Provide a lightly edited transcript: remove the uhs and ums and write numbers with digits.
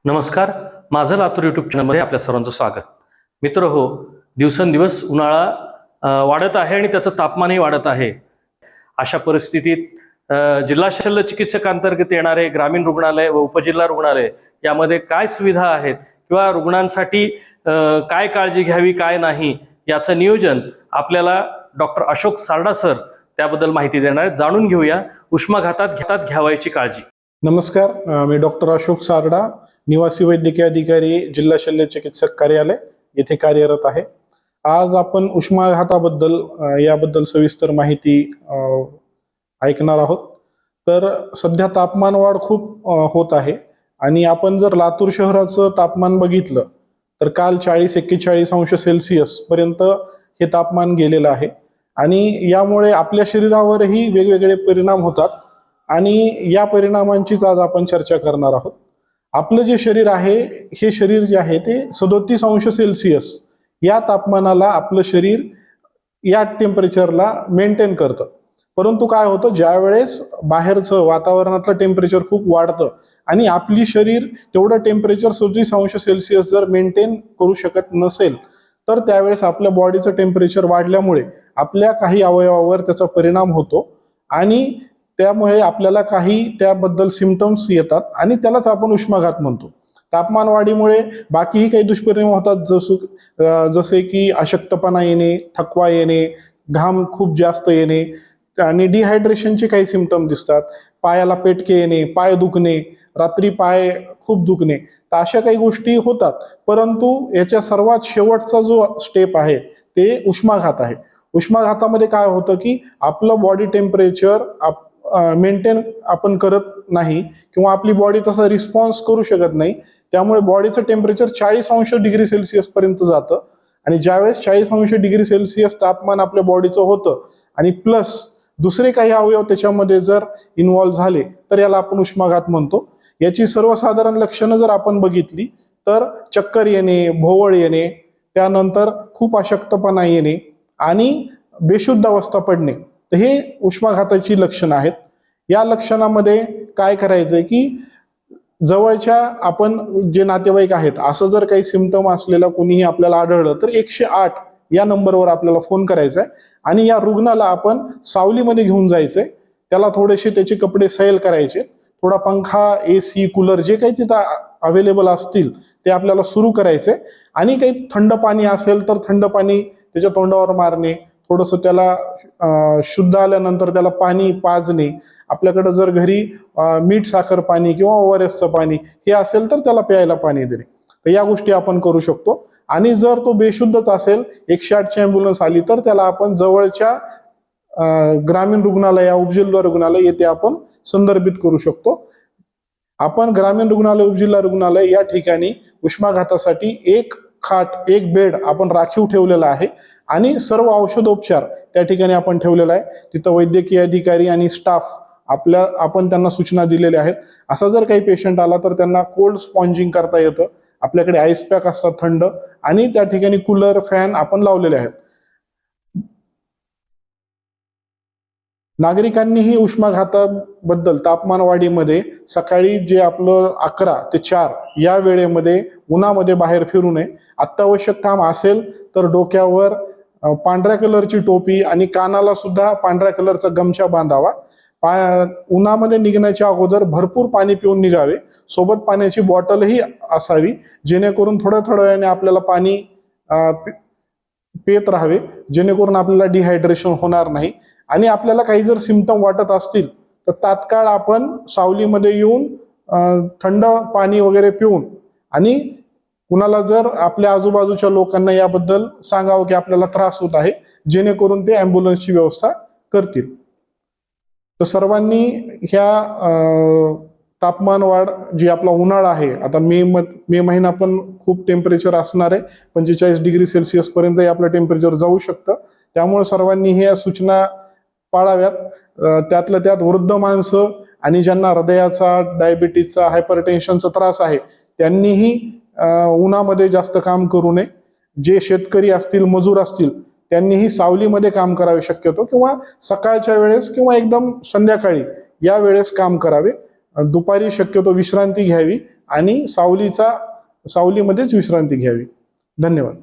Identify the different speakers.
Speaker 1: नमस्कार, माझं लातूर यूट्यूब चॅनलमध्ये आपल्या सर्वांचं स्वागत. मित्र हो, दिवसेंदिवस उन्हाळा वाढत आहे आणि त्याचं तापमानही वाढत आहे. अशा परिस्थितीत जिल्हा शल्य चिकित्सकांतर्गत येणारे ग्रामीण रुग्णालय व उपजिल्हा रुग्णालय यामध्ये काय सुविधा आहेत किंवा रुग्णांसाठी काय काळजी घ्यावी काय नाही याचं नियोजन आपल्याला डॉक्टर अशोक सारडा सर त्याबद्दल माहिती देणार आहेत. जाणून घेऊया उष्माघातात घ्यावायची काळजी.
Speaker 2: नमस्कार, मी डॉक्टर अशोक सारडा, निवासी वैद्यकीय अधिकारी, जिल्हा शल्य चिकित्सक कार्यालय येथे कार्यरत आहे. आज आपण उष्माघाताबद्दल याबद्दल सविस्तर माहिती ऐकणार आहोत. तर सध्या तापमान वाढ खूप होत आहे आणि आपण जर लातूर शहराचं तापमान बघितलं तर काल 40-41 अंश सेल्सिअस पर्यंत हे तापमान गेलेलं आहे आणि यामुळे आपल्या शरीरावरही वेगवेगळे परिणाम होतात आणि या परिणामांचीच आज आपण चर्चा करणार आहोत. आपलं जे शरीर आहे हे शरीर जे आहे ते 37 अंश सेल्सिअस या तापमानाला आपलं शरीर या टेम्परेचरला मेंटेन करतं. परंतु काय होतं, ज्या वेळेस बाहेरचं वातावरणातलं टेम्परेचर खूप वाढतं आणि आपली शरीर तेवढं टेम्परेचर 37 अंश सेल्सिअस जर मेंटेन करू शकत नसेल तर त्यावेळेस आपल्या बॉडीचं टेम्परेचर वाढल्यामुळे आपल्या काही अवयवावर त्याचा परिणाम होतो आणि त्यामुळे आपल्याला काही त्याबद्दल सिम्पटम्स येतात आणि त्यालाच आपण उष्माघात म्हणतो. तापमान वाढीमुळे बाकीही काही दुष्परिणाम होतात, जसे की अशक्तपणा येणे, थकवा येणे, घाम खूप जास्त येणे आणि डिहायड्रेशनचे काही सिम्पटम दिसतात. पायाला पेटके येणे, पाय दुखणे, रात्री पाय खूप दुखणे, तर अशा काही गोष्टी होतात. परंतु याच्या सर्वात शेवटचा जो स्टेप आहे ते उष्माघात आहे. उष्माघातामध्ये काय होतं की आपलं बॉडी टेम्परेचर मेंटेन आपण करत नाही किंवा आपली बॉडी तसा रिस्पॉन्स करू शकत नाही. त्यामुळे बॉडीचं टेम्परेचर 40 अंश डिग्री सेल्सिअस पर्यंत जातं आणि ज्यावेळेस 40 अंश डिग्री सेल्सिअस तापमान आपल्या बॉडीचं होतं आणि प्लस दुसरे काही अवयव त्याच्यामध्ये जर इन्व्हॉल्व्ह झाले तर याला आपण उष्माघात म्हणतो. याची सर्वसाधारण लक्षणं जर आपण बघितली तर चक्कर येणे, भोवळ येणे, त्यानंतर खूप अशक्तपणा येणे आणि बेशुद्ध अवस्था पडणे, तर हे उष्माघाताची लक्षणं आहेत. या लक्षणामध्ये काय करायचंय की जवळच्या आपण जे नातेवाईक आहेत असं जर काही सिम्पटम असलेला कोणीही आपल्याला आढळलं तर 108 या नंबरवर आपल्याला फोन करायचा आहे आणि या रुग्णाला आपण सावलीमध्ये घेऊन जायचंय. त्याला थोडेसे त्याचे कपडे सैल करायचे, थोडा पंखा, AC, कूलर जे काही तिथं अवेलेबल असतील ते आपल्याला सुरू करायचे आणि काही थंड पाणी असेल तर थंड पाणी त्याच्या तोंडावर मारणे, थोडंसं त्याला शुद्ध आल्यानंतर त्याला पाणी पाजणे. आपल्याकडं जर घरी मीठ साखर पाणी किंवा ORSचं पाणी हे असेल तर त्याला प्यायला पाणी देणे. तर या गोष्टी आपण करू शकतो. आणि जर तो बेशुद्धच असेल, 108ची ॲम्ब्युलन्स आली तर त्याला आपण जवळच्या ग्रामीण रुग्णालय, उपजिल्हा रुग्णालय येथे आपण संदर्भित करू शकतो. आपण ग्रामीण रुग्णालय, उपजिल्हा रुग्णालय या ठिकाणी उष्माघातासाठी एक खाट, एक बेड आपण राखीव ठेवलेला आहे आणि सर्व औषधोपचार त्या ठिकाणी आपण ठेवलेला आहे. तिथं वैद्यकीय अधिकारी आणि स्टाफ आपण त्यांना सूचना दिलेल्या आहेत. असा जर काही पेशंट आला तर त्यांना कोल्ड स्पॉन्जिंग करता येतं. आपल्याकडे आईस पॅक असतात थंड आणि त्या ठिकाणी कूलर, फॅन आपण लावलेले आहेत. नागरिकांनीही उष्माघाताबद्दल तापमान वाढीमध्ये सकाळी जे आपलं 11 ते 4 या वेळेमध्ये उन्हामध्ये बाहेर फिरू नये. अत्यावश्यक काम असेल तर डोक्यावर पांढऱ्या कलरची टोपी आणि कानाला सुद्धा पांढऱ्या कलरचा गमछा बांधावा. उन्हामध्ये निघण्याच्या अगोदर भरपूर पाणी पिऊन निघावे. सोबत पाण्याची बॉटलही असावी, जेणेकरून थोड्या वेळाने आपल्याला पाणी पित राहावे, जेणेकरून आपल्याला डिहायड्रेशन होणार नाही. आणि आपल्याला काही जर सिम्पटम वाटत असतील तर तात्काळ आपण सावलीमध्ये येऊन थंड पाणी वगैरे पिऊन आणि कुणाला जर आपल्या आजूबाजूच्या लोकांना याबद्दल सांगावं की आपल्याला त्रास होत आहे, जेणेकरून ते ॲम्ब्युलन्सची व्यवस्था करतील. तर सर्वांनी ह्या तापमान वाढ जी आपला उन्हाळा आहे, आता मे महिना पण खूप टेम्परेचर असणार आहे, 45 डिग्री सेल्सिअस पर्यंत आपलं टेम्परेचर जाऊ शकतं. त्यामुळे सर्वांनी ह्या सूचना पाळाव्यात. त्यातल्या त्यात वृद्ध माणसं आणि ज्यांना हृदयाचा, डायबिटीजचा, हायपरटेन्शनचा त्रास आहे त्यांनीही उन्हामध्ये जास्त काम करू नये. जे शेतकरी असतील, मजूर असतील त्यांनीही सावलीमध्ये काम करावे शक्यतो, किंवा सकाळच्या वेळेस किंवा एकदम संध्याकाळी या वेळेस काम करावे. दुपारी शक्यतो विश्रांती घ्यावी आणि सावलीमध्येच विश्रांती घ्यावी. धन्यवाद.